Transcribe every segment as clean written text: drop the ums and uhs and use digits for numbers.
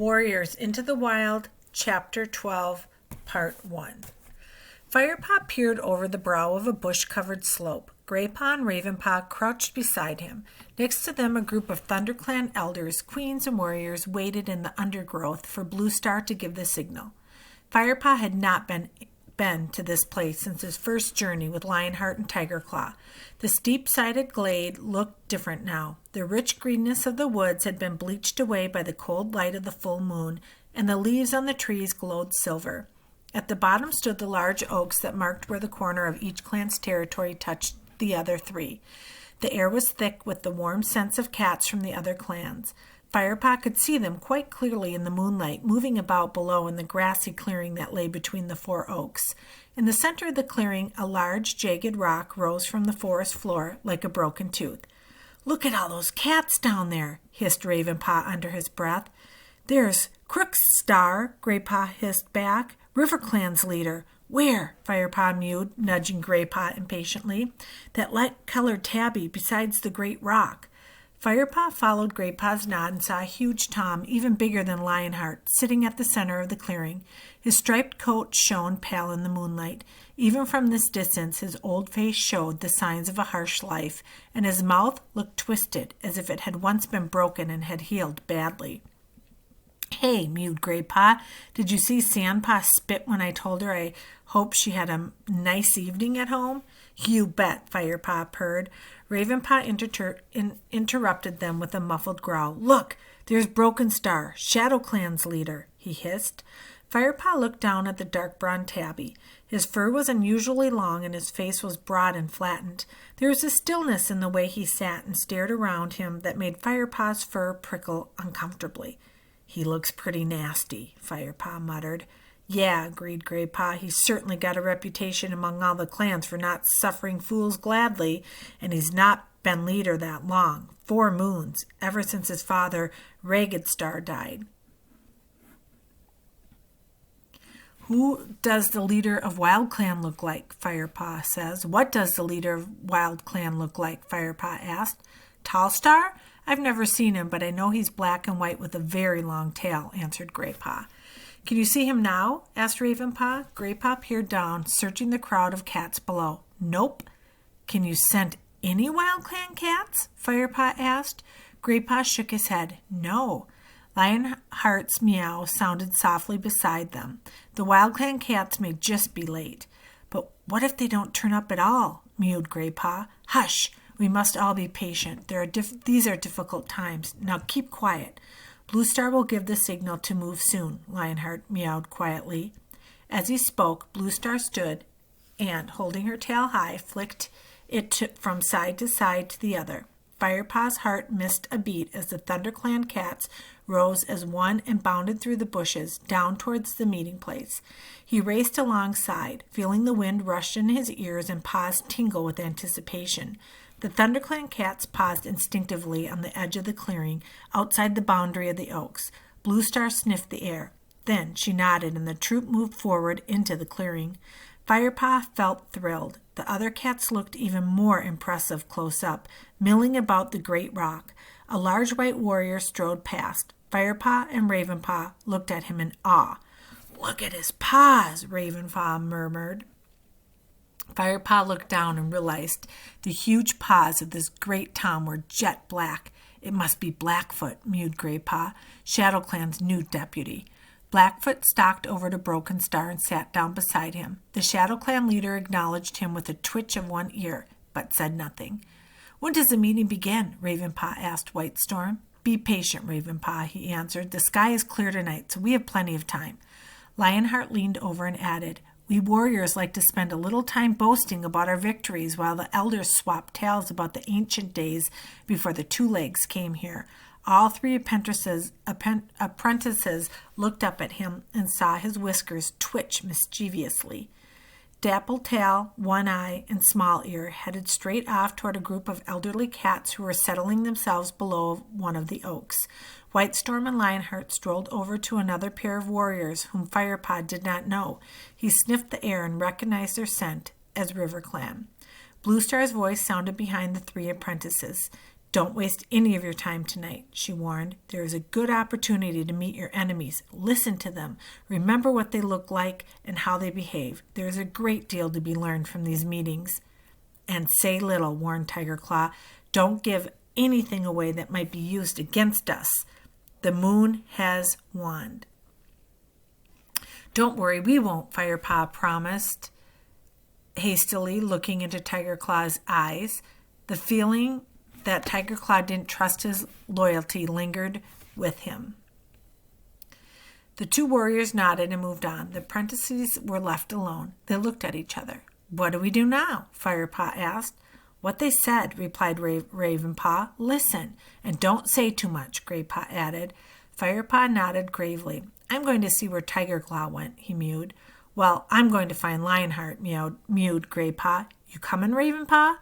Warriors into the Wild, Chapter 12, Part 1. Firepaw peered over the brow of a bush-covered slope. Graypaw and Ravenpaw crouched beside him. Next to them, a group of ThunderClan elders, queens, and warriors waited in the undergrowth for Bluestar to give the signal. Firepaw had not been to this place since his first journey with Lionheart and Tigerclaw. The steep-sided glade looked different now. The rich greenness of the woods had been bleached away by the cold light of the full moon, and the leaves on the trees glowed silver. At the bottom stood the large oaks that marked where the corner of each clan's territory touched the other three. The air was thick with the warm scents of cats from the other clans. Firepaw could see them quite clearly in the moonlight, moving about below in the grassy clearing that lay between the four oaks. In the center of the clearing, a large, jagged rock rose from the forest floor like a broken tooth. "Look at all those cats down there," hissed Ravenpaw under his breath. "There's Crookstar," Graypaw hissed back. "RiverClan's leader." "Where?" Firepaw mewed, nudging Graypaw impatiently. "That light-colored tabby besides the great rock." Firepaw followed Graypaw's nod and saw a huge Tom, even bigger than Lionheart, sitting at the center of the clearing. His striped coat shone pale in the moonlight. Even from this distance, his old face showed the signs of a harsh life, and his mouth looked twisted, as if it had once been broken and had healed badly. "Hey," mewed Graypaw, "did you see Sandpaw spit when I told her I hoped she had a nice evening at home?" "You bet," Firepaw purred. Ravenpaw interrupted them with a muffled growl. "Look, there's Broken Star, ShadowClan's leader," he hissed. Firepaw looked down at the dark brown tabby. His fur was unusually long and his face was broad and flattened. There was a stillness in the way he sat and stared around him that made Firepaw's fur prickle uncomfortably. "He looks pretty nasty," Firepaw muttered. "Yeah," agreed Graypaw, "he's certainly got a reputation among all the clans for not suffering fools gladly, and he's not been leader that long. 4 moons, ever since his father, Ragged Star, died." "Who does the leader of Wild Clan look like?" Firepaw says. "What does the leader of Wild Clan look like?" Firepaw asked. "Tallstar? I've never seen him, but I know he's black and white with a very long tail," answered Graypaw. "Can you see him now?" asked Ravenpaw. Graypaw peered down, searching the crowd of cats below. "Nope." "Can you scent any Wild Clan cats?" Firepaw asked. Graypaw shook his head. "No." Lionheart's meow sounded softly beside them. "The Wild Clan cats may just be late." "But what if they don't turn up at all?" mewed Graypaw. "Hush! We must all be patient. These are difficult times. Now keep quiet." "Bluestar will give the signal to move soon," Lionheart meowed quietly. As he spoke, Bluestar stood and, holding her tail high, flicked it from side to the other. Firepaw's heart missed a beat as the ThunderClan cats rose as one and bounded through the bushes down towards the meeting place. He raced alongside, feeling the wind rush in his ears and paws tingle with anticipation. The ThunderClan cats paused instinctively on the edge of the clearing, outside the boundary of the oaks. Bluestar sniffed the air. Then she nodded, and the troop moved forward into the clearing. Firepaw felt thrilled. The other cats looked even more impressive close up, milling about the great rock. A large white warrior strode past. Firepaw and Ravenpaw looked at him in awe. "Look at his paws," Ravenpaw murmured. Firepaw looked down and realized the huge paws of this great Tom were jet black. "It must be Blackfoot," mewed Graypaw, ShadowClan's new deputy. Blackfoot stalked over to Broken Star and sat down beside him. The ShadowClan leader acknowledged him with a twitch of one ear, but said nothing. "When does the meeting begin?" Ravenpaw asked Whitestorm. "Be patient, Ravenpaw," he answered. "The sky is clear tonight, so we have plenty of time." Lionheart leaned over and added, "We warriors like to spend a little time boasting about our victories while the elders swap tales about the ancient days before the Two Legs came here." All 3 apprentices looked up at him and saw his whiskers twitch mischievously. Dapple Tail, One Eye, and Small Ear headed straight off toward a group of elderly cats who were settling themselves below one of the oaks. Whitestorm and Lionheart strolled over to another pair of warriors whom Firepaw did not know. He sniffed the air and recognized their scent as RiverClan. Bluestar's voice sounded behind the 3 apprentices. Don't waste any of your time tonight, she warned. There is a good opportunity to meet your enemies. Listen to them. Remember what they look like and how they behave. There is a great deal to be learned from these meetings. And say little, warned Tiger Claw. Don't give anything away that might be used against us. The moon has wand. Don't worry, we won't, Firepaw promised, hastily looking into Tiger Claw's eyes. The feeling that Tiger Claw didn't trust his loyalty lingered with him. The two warriors nodded and moved on. The apprentices were left alone. They looked at each other. What do we do now? Firepaw asked. What they said, replied Ravenpaw. Listen, and don't say too much, Graypaw added. Firepaw nodded gravely. I'm going to see where Tiger Claw went, he mewed. Well, I'm going to find Lionheart, mewed Graypaw. You coming, Ravenpaw?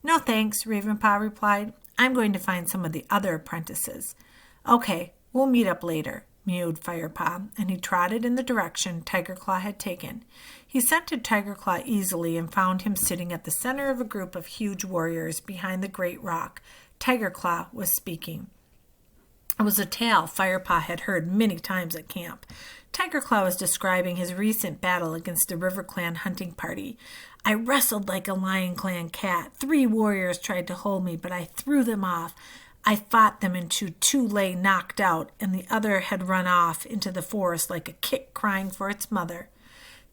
No thanks, Ravenpaw replied. I'm going to find some of the other apprentices. Okay, we'll meet up later, mewed Firepaw, and he trotted in the direction Tiger Claw had taken. He scented Tiger Claw easily and found him sitting at the center of a group of huge warriors behind the great rock. Tiger Claw was speaking. It was a tale Firepaw had heard many times at camp. Tiger Claw was describing his recent battle against the River Clan hunting party. I wrestled like a Lion Clan cat. 3 warriors tried to hold me, but I threw them off. I fought them until 2 lay knocked out, and the other had run off into the forest like a kit crying for its mother.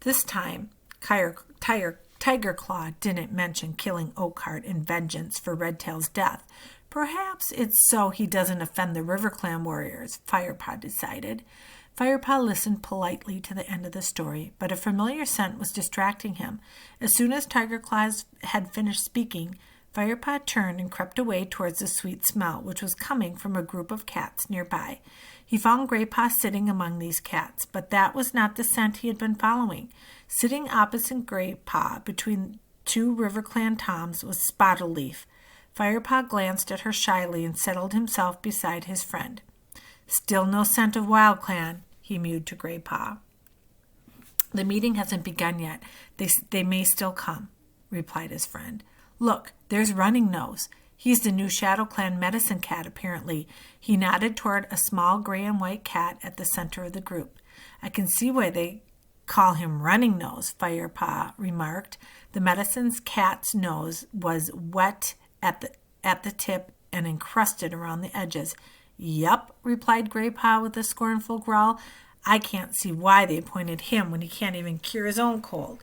This time, Tiger Claw didn't mention killing Oakheart in vengeance for Redtail's death. Perhaps it's so he doesn't offend the River Clan warriors, Firepaw decided. Firepaw listened politely to the end of the story, but a familiar scent was distracting him. As soon as Tiger Claw had finished speaking, Firepaw turned and crept away towards the sweet smell, which was coming from a group of cats nearby. He found Graypaw sitting among these cats, but that was not the scent he had been following. Sitting opposite Graypaw, between 2 River Clan Toms, was Spotted Leaf. Firepaw glanced at her shyly and settled himself beside his friend. Still no scent of Wild Clan, he mewed to Graypaw. The meeting hasn't begun yet. They may still come, replied his friend. Look, there's Running Nose. He's the new Shadow Clan medicine cat, apparently. He nodded toward a small gray and white cat at the center of the group. I can see why they call him Running Nose, Firepaw remarked. The medicine cat's nose was wet at the tip and encrusted around the edges. Yup, replied Graypaw with a scornful growl. I can't see why they appointed him when he can't even cure his own cold.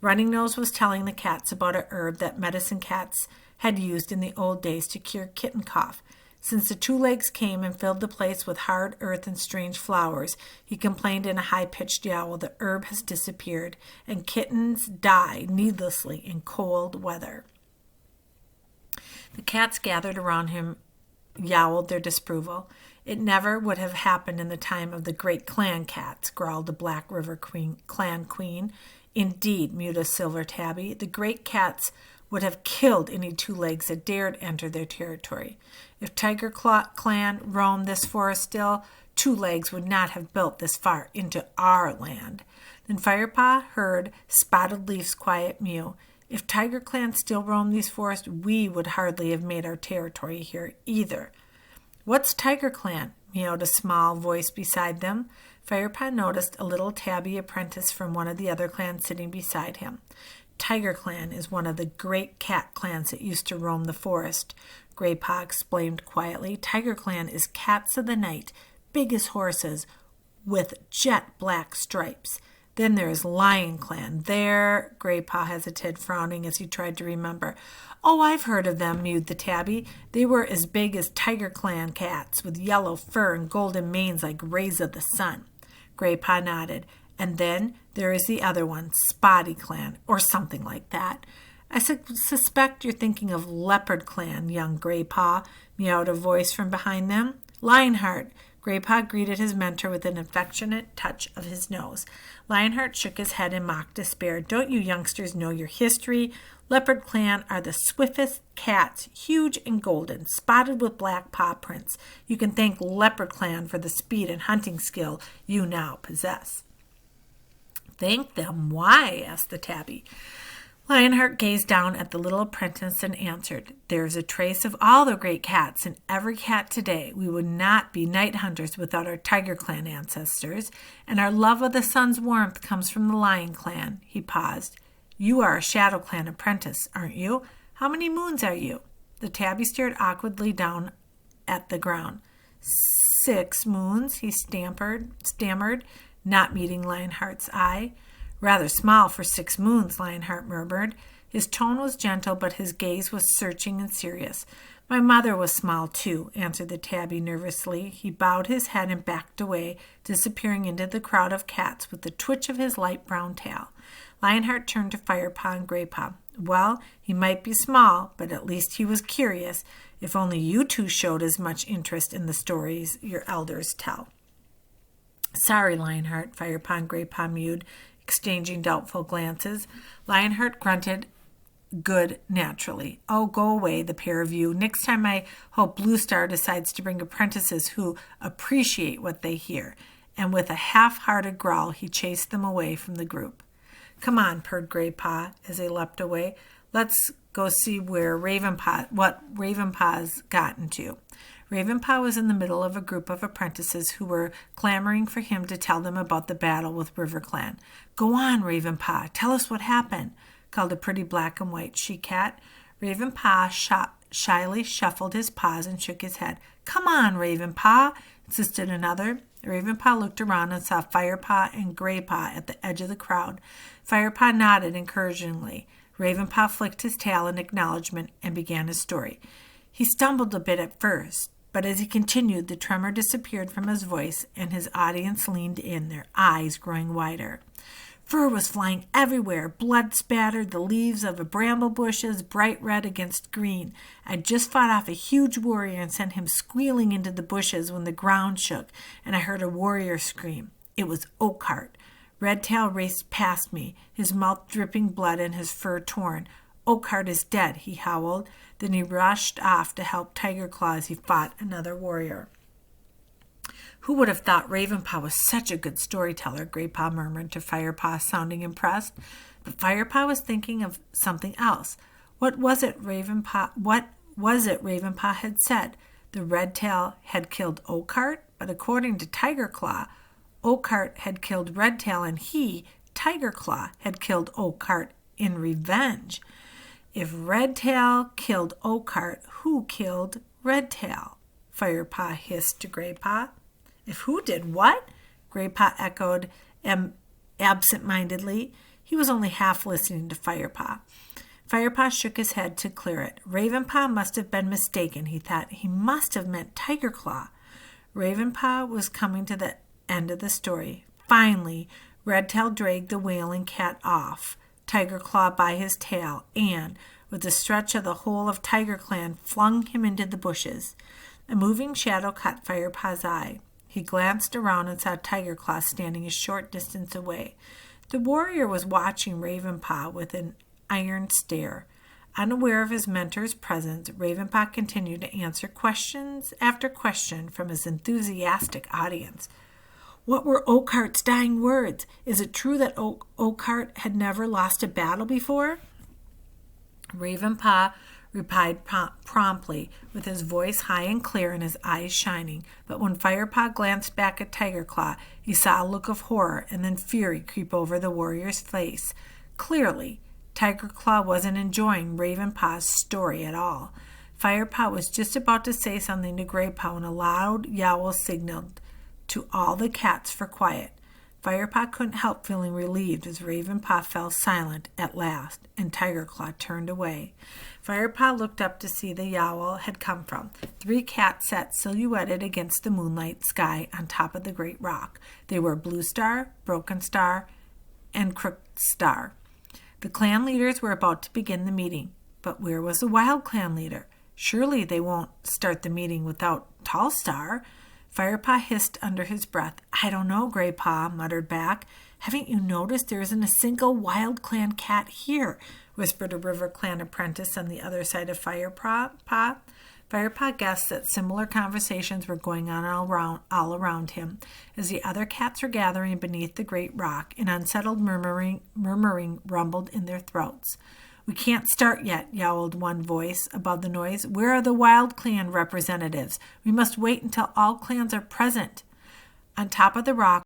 Running Nose was telling the cats about a herb that medicine cats had used in the old days to cure kitten cough. Since the 2 legs came and filled the place with hard earth and strange flowers, he complained in a high-pitched yowl, the herb has disappeared, and kittens die needlessly in cold weather. The cats gathered around him yowled their disapproval. It never would have happened in the time of the great clan cats, growled the Black River clan queen. Indeed, mewed a Silver Tabby, the great cats would have killed any 2 legs that dared enter their territory. If Tiger Claw clan roamed this forest still, 2 legs would not have built this far into our land. Then Firepaw heard Spotted Leaf's quiet mew. If Tiger Clan still roamed these forests, we would hardly have made our territory here either. What's Tiger Clan? Meowed a small voice beside them. Firepaw noticed a little tabby apprentice from one of the other clans sitting beside him. Tiger Clan is one of the great cat clans that used to roam the forest, Graypaw explained quietly. Tiger Clan is cats of the night, big as horses, with jet black stripes. Then there's Lion Clan. There, Graypaw hesitated, frowning as he tried to remember. Oh, I've heard of them, mewed the tabby. They were as big as Tiger Clan cats, with yellow fur and golden manes like rays of the sun. Graypaw nodded. And then there is the other one, Spotty Clan, or something like that. I suspect you're thinking of Leopard Clan, young Graypaw, meowed a voice from behind them. Lionheart. Graypaw greeted his mentor with an affectionate touch of his nose. Lionheart shook his head in mock despair. Don't you youngsters know your history? Leopard Clan are the swiftest cats, huge and golden, spotted with black paw prints. You can thank Leopard Clan for the speed and hunting skill you now possess. Thank them? Why? Asked the tabby. Lionheart gazed down at the little apprentice and answered, "There's a trace of all the great cats in every cat today. We would not be night hunters without our Tiger Clan ancestors, and our love of the sun's warmth comes from the Lion Clan." He paused. "You are a Shadow Clan apprentice, aren't you? How many moons are you?" The tabby stared awkwardly down at the ground. 6 moons, he stammered, not meeting Lionheart's eye. "Rather small for 6 moons, Lionheart murmured. His tone was gentle, but his gaze was searching and serious. "My mother was small, too," answered the tabby nervously. He bowed his head and backed away, disappearing into the crowd of cats with the twitch of his light brown tail. Lionheart turned to Firepaw and Graypaw. "Well, he might be small, but at least he was curious. If only you two showed as much interest in the stories your elders tell." "Sorry, Lionheart," Firepaw and Graypaw mewed, exchanging doubtful glances. Lionheart grunted good naturally. "Oh, go away, the pair of you. Next time I hope Blue Star decides to bring apprentices who appreciate what they hear." And with a half-hearted growl, he chased them away from the group. "Come on," purred Graypaw as they leapt away. "Let's go see what Ravenpaw's gotten to." Ravenpaw was in the middle of a group of apprentices who were clamoring for him to tell them about the battle with RiverClan. "Go on, Ravenpaw, tell us what happened," called a pretty black and white she-cat. Ravenpaw shyly shuffled his paws and shook his head. "Come on, Ravenpaw," insisted another. Ravenpaw looked around and saw Firepaw and Graypaw at the edge of the crowd. Firepaw nodded encouragingly. Ravenpaw flicked his tail in acknowledgement and began his story. He stumbled a bit at first, but as he continued, the tremor disappeared from his voice, and his audience leaned in, their eyes growing wider. "Fur was flying everywhere. Blood spattered the leaves of bramble bushes, bright red against green. I'd just fought off a huge warrior and sent him squealing into the bushes when the ground shook, and I heard a warrior scream. It was Oakheart. Redtail raced past me, his mouth dripping blood and his fur torn. 'Oakheart is dead,' he howled. Then he rushed off to help Tiger Claw as he fought another warrior." "Who would have thought Ravenpaw was such a good storyteller?" Graypaw murmured to Firepaw, sounding impressed. But Firepaw was thinking of something else. What was it Ravenpaw had said? The Redtail had killed Oakheart, but according to Tiger Claw, Oakheart had killed Redtail, and he, Tiger Claw, had killed Oakheart in revenge. If Redtail killed Oakheart, who killed Redtail? Firepaw hissed to Graypaw. "If who did what?" Graypaw echoed absent-mindedly. He was only half listening to Firepaw. Firepaw shook his head to clear it. Ravenpaw must have been mistaken, he thought. He must have meant Tiger Claw. Ravenpaw was coming to the end of the story. Finally, Redtail dragged the wailing cat off, Tiger Claw by his tail, and, with a stretch of the whole of Tiger Clan, flung him into the bushes. A moving shadow caught Firepaw's eye. He glanced around and saw Tiger Claw standing a short distance away. The warrior was watching Ravenpaw with an iron stare. Unaware of his mentor's presence, Ravenpaw continued to answer questions after question from his enthusiastic audience. What were Oakheart's dying words? Is it true that Oakheart had never lost a battle before? Ravenpaw replied promptly, with his voice high and clear and his eyes shining. But when Firepaw glanced back at Tiger Claw, he saw a look of horror and then fury creep over the warrior's face. Clearly, Tiger Claw wasn't enjoying Ravenpaw's story at all. Firepaw was just about to say something to Graypaw when a loud yowl signaled to all the cats for quiet. Firepaw couldn't help feeling relieved as Ravenpaw fell silent at last, and Tiger Claw turned away. Firepaw looked up to see the yowl had come from. 3 cats sat silhouetted against the moonlight sky on top of the great rock. They were Blue Star, Broken Star, and Crooked Star. The clan leaders were about to begin the meeting, but where was the Wild Clan leader? Surely they won't start the meeting without Tall Star. Firepaw hissed under his breath. "I don't know," Graypaw muttered back. "Haven't you noticed there isn't a single Wild Clan cat here?" whispered a River Clan apprentice on the other side of Firepaw. Firepaw guessed that similar conversations were going on all around him, as the other cats were gathering beneath the great rock. An unsettled murmuring rumbled in their throats. "We can't start yet," yowled one voice above the noise. "Where are the Wild Clan representatives? We must wait until all clans are present." On top of the rock